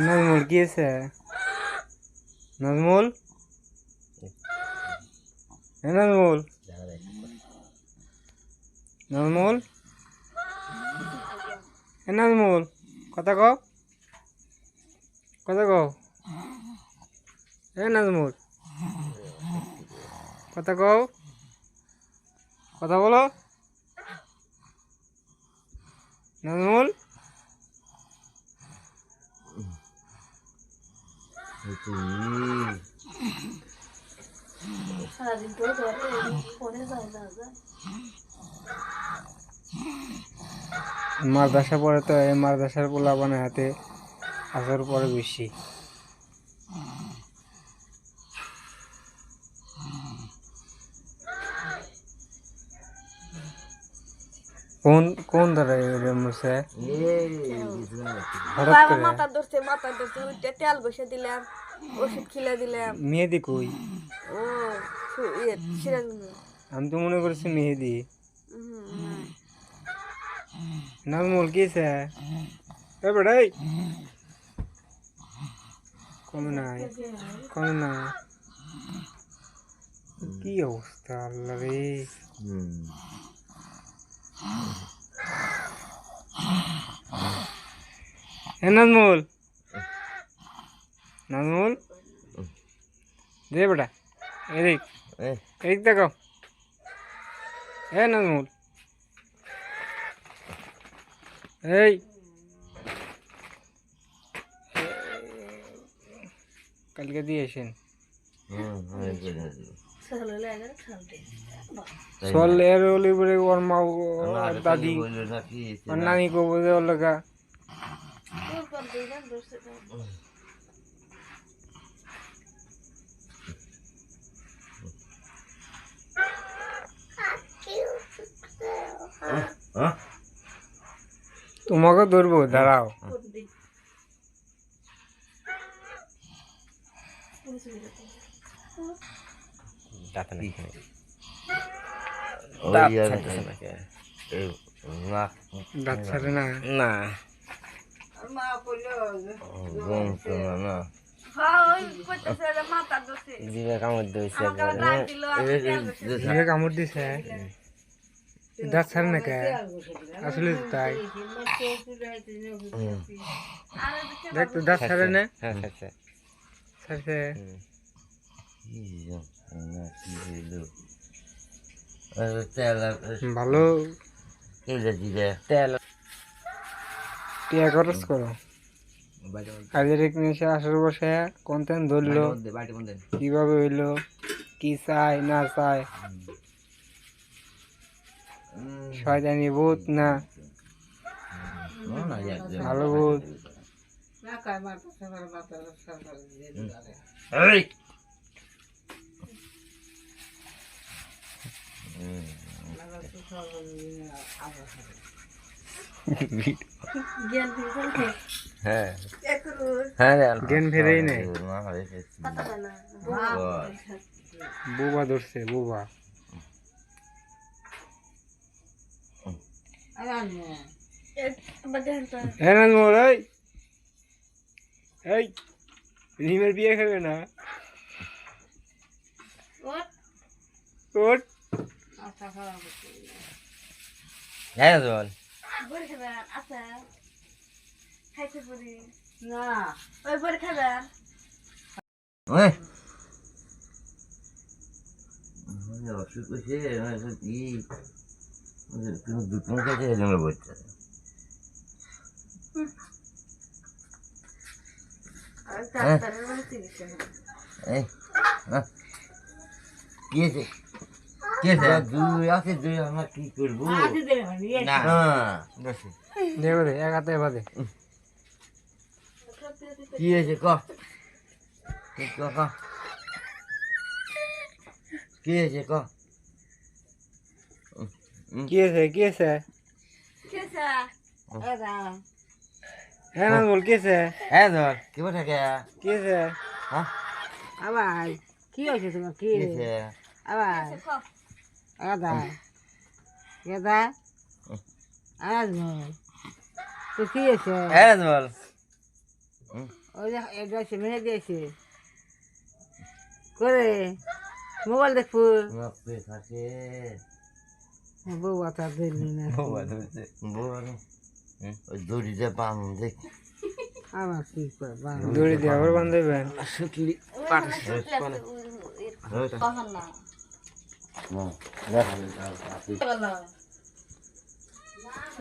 নাজমুল কি আছে? নাজমুল নাজমুল নাজমুল নাজমুল কথা কও, কথা কও। নাজমুল কথা কও, কথা বলো। নাজমুল মাদ্রাসা পড়ে তো এই মাদ্রাসার পোলাপানের হাতে আসর পরে বেশি। কোন কোন দাঁড়ায় মুছে হঠাৎ করে মাথা ধরছে উঠে তেল বসে দিলাম, ওষুধ খিলে দিলাম। মেহেদি কই? ও সিরাজগঞ্জ। আমি তো মনে করছি মেহেদি। নাজমুল কি আছে? বেড়াই কমে নাই, কমে না। কি অবস্থা আল্লাহ রে। নাজমুল নাজমুল দে বেটা এদিক এদিক দেখাও। নাজমুল এই কালকে দিয়ে আসেন চল এর হলি বলে ওর মা ওর দাদি ওর নানি কব যে ওর লেখা তোমাকে ধরবো, দাঁড়াও। দাঁত ছাড়ে না না কামড় দিছে দাঁত ছাড়ে না কে? আসলে তাই দেখ তো দাঁত ছাড়ে না। ছাড়ছে ভালো তেল টিয়া খরচ করো। কাজের নিশে আসর বসে কন্টেন্ট ধরলো কিভাবে হইলো, কি চাই না চাই, শয়তানি ভূত না ভালো ভূত। হ্যাঁ জ্ঞান ফেরেই নাই, বোবা ধরছে বোবা। নাজমুল এই রিমের বিয়ে খাবে না? ওট কি করবো দেখো দে এক হাতে বাদে কি হয়েছে ক কি হয়েছে ক কি আছে কি আছে? নাজমুল কি আছে? হ্যাঁ ধর কি বসে কে কি আছে? আবার কি হয়েছে তোমার? কি আবার আদা গেদা আজ তো কি হয়েছে? হ্যাঁ বল ওই যে এটা সে মেহে দিয়েছে করে মোবাইল দেখবো বাপরে থাকে বউ কথা দিলি না বড় ওই দড়িতে বান দেখ আমার কি করে বাবা দড়ি দিয়ে আবার বান্ধবেন শুকলি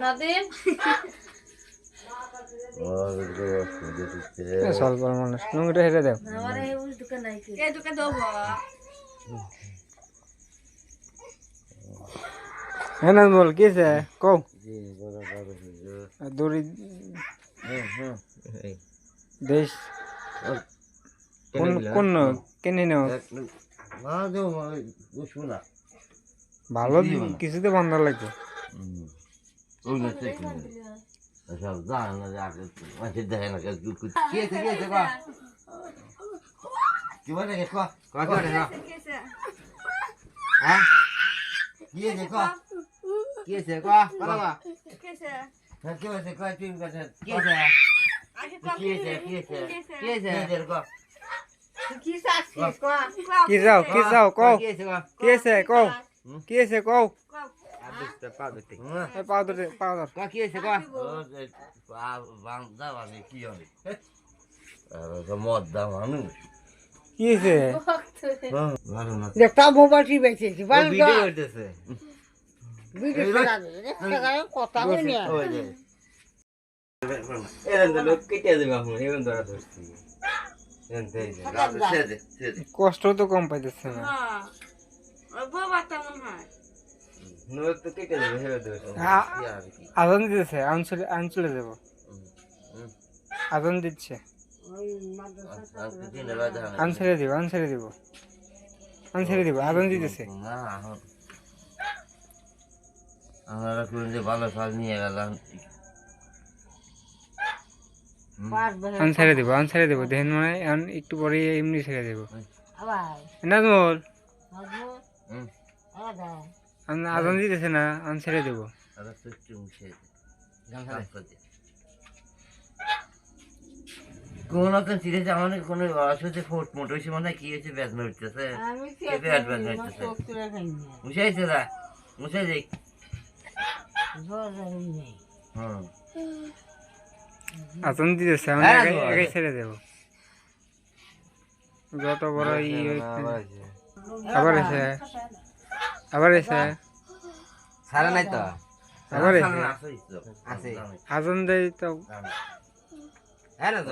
নাদিম স্বল্প মানুষ নোংরা হেরে দেও এই দোকান দেবো হ্যাঁ না বল কিসে কও দড়ি দেশ কোন কেনে নাও ভালো কিছুতে বান্ধা লাগবে সব জানে না যে আগে মাঝে দেখে না কি বলে হ্যাঁ কি আছে কি আছে কেসে কি আছে তুই কি আছে কি আছে কি যাও কও কিসে কও কিসে কও পাউডার কি আছে আমি কি হবে মদ দাম আনু কিসে ভালো না দেখতা মোবাইলটি বেঁচেছি ভালো ভিডিও করতেছে কথা হয়নি কষ্ট তো কম পাইতেছে না হ্যাঁ ওই বাবা তেমন হয় আজান দিতেছে আনচলে দেবো আজান দিচ্ছে আনসারে দিব আজান দিতেছে আমরা যে ভালো ফল নিয়ে গেলাম আনসারে দেবো দেখেন মানে একটু পরে এমনি ছেড়ে দেবো আবার নাজমুল আদা আজান দিতেছে না আনসারে দেবো কোন একটা সিরিজ আমাদের কোনো অসুবিধে ফোট মোট হয়েছে মনে হয় কি হয়েছে বেদনা উঠতেছে আমি কি বেদনা উঠতেছে তুলে খাইনি মুছাইছে না মুছাই যাই জোর নেই হুম আজান দিতেছে আমি আগে ছেড়ে দেবো যত বড় আবার এসে সারা নাই তো আবার এসে আছে আজান দেয় তো হ্যাঁ না তো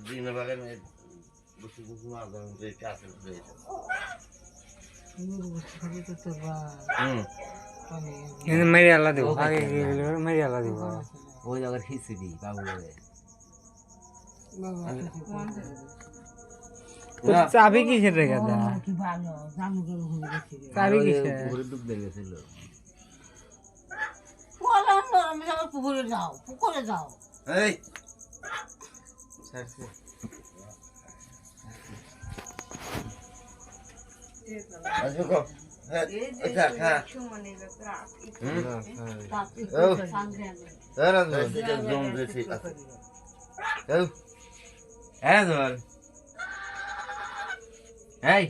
দিন বাগে বসে বসে আদান দেই কাছে দেই মেরে আল্লাহ দেবো আগে মেরে আল্লাহ দেবো ওই জায়গার খিচুড়ি বাবু চাবি কিসের রেখে দা কি ভালো জামু করে ঘুরে গেছি চাবি কিসের পুকুরে ডুব দিয়ে গেছিল আমি যাবো পুকুরে যাও এই আজকে কো হ্যাঁ হ্যাঁ জম দিয়েছি হ্যাঁ ধর এই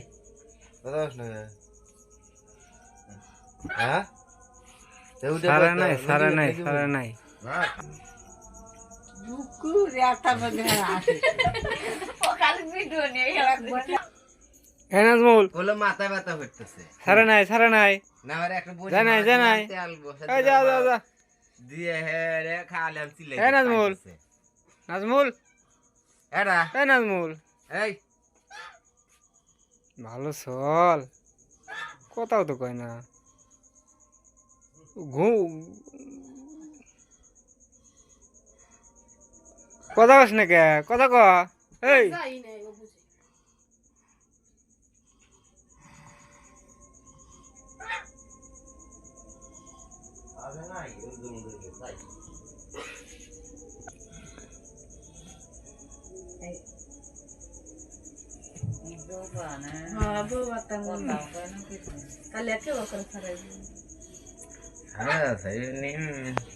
হ্যাঁ সারা নাই নাজমুল বলে মাথা ব্যথা করতেছে সারা নাই না আরে একটা বই জানাই তেল বসে এই যা দিয়ে হ্যাঁ রে খালাম চিলে এই নাজমুল এরা এই নাজমুল এই ভালো চল কোথাও তো কয় না কথা কস না কে কথা ক এই কালে কে ওকে ফরাই হ্যাঁ সही नहीं